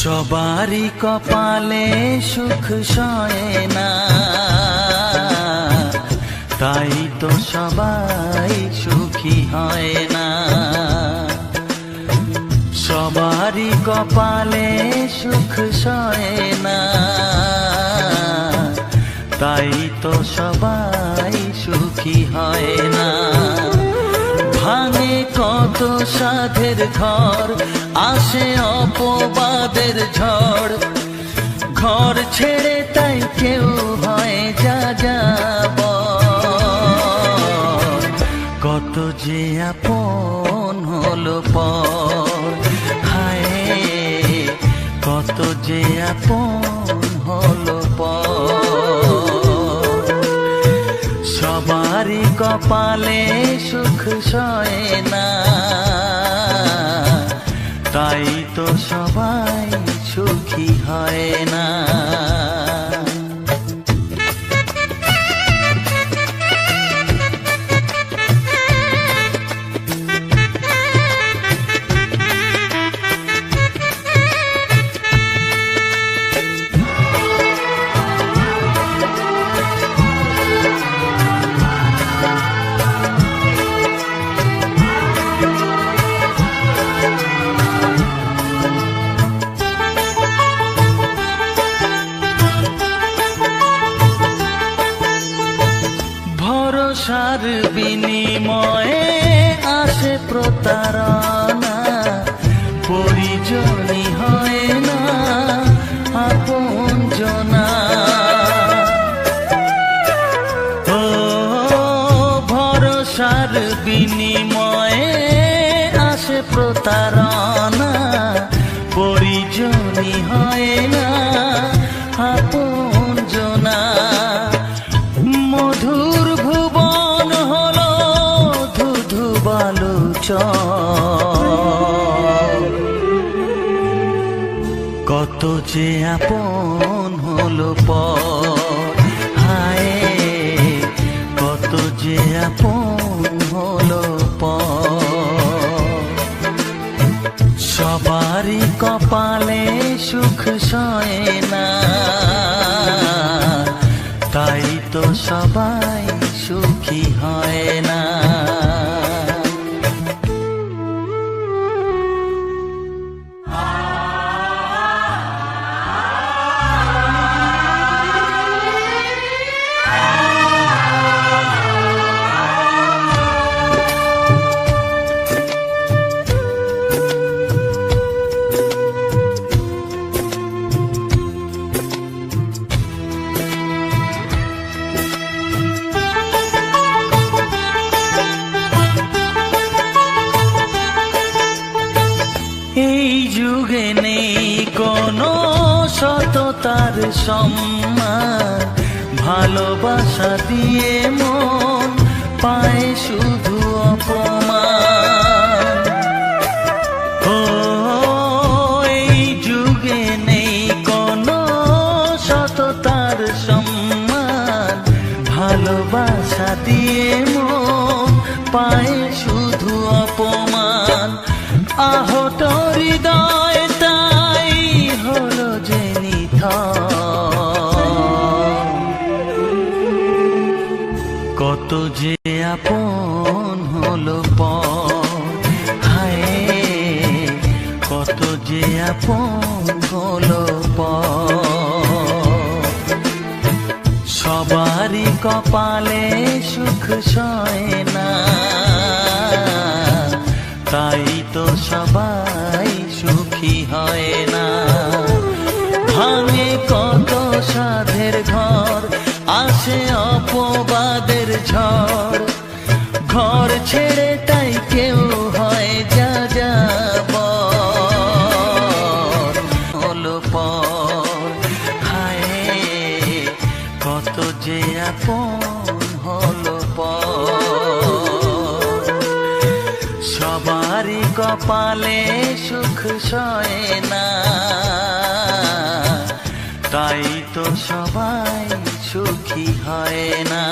সবারই কপালে সুখ সয় না, তাই তো সবাই সুখী হয় না। সবারই কপালে সুখ সয় না, তাই তো সবাই সুখী হয় না। ভাঙে কত সাধের ঘর, আসে অপবাদের ঝড়। ঘর ছেড়ে তাই কেউ হয় যাযাবর। কত যে আপন হলো পর, হায় কত যে আপন হলো পর। সবারই কপালে সুখ সয় না, তাই তো সবাই সুখী হয় না। ভরসার বিনিময়ে আসে প্রতারণা, পরিজনই হয় না আপনজনা। ও ভরসার বিনিময়ে আসে প্রতারণা, পরিজনই হয় না আপনজনা। মধুর ভুবন হলো ধুধু বালুচর। কত যে আপন হলো পর, হায় কত যে আপন হলো পর। সবারই কপালে সুখ সয় না, তাই তো সবাই সুখী হয় না। এই যুগে নেই কোনো সততার সম্মান, ভালোবাসা দিয়ে মন পায় শুধু অপমান। ও এই যুগে নেই কোনো সততার সম্মান, ভালোবাসা দিয়ে মন পায় শুধু অপমান। আহত হৃদয় তাই হলো যে নিথর। কত যে আপন হলো পর, হায় কত যে আপন হলো পর। সবারই কপালে সুখ সয় না, তাই তো সবাই সুখী হয় না। ভাঙে কত সাধের ঘর, আসে অপবাদের ঝড়। ঘর ছেড়ে তাই কেউ হয় যাযাবর। হলো পর, হায় কত যে আপন হলো পর। সবারই কপালে সুখ সয় না, তাই তো সবাই সুখী হয় না।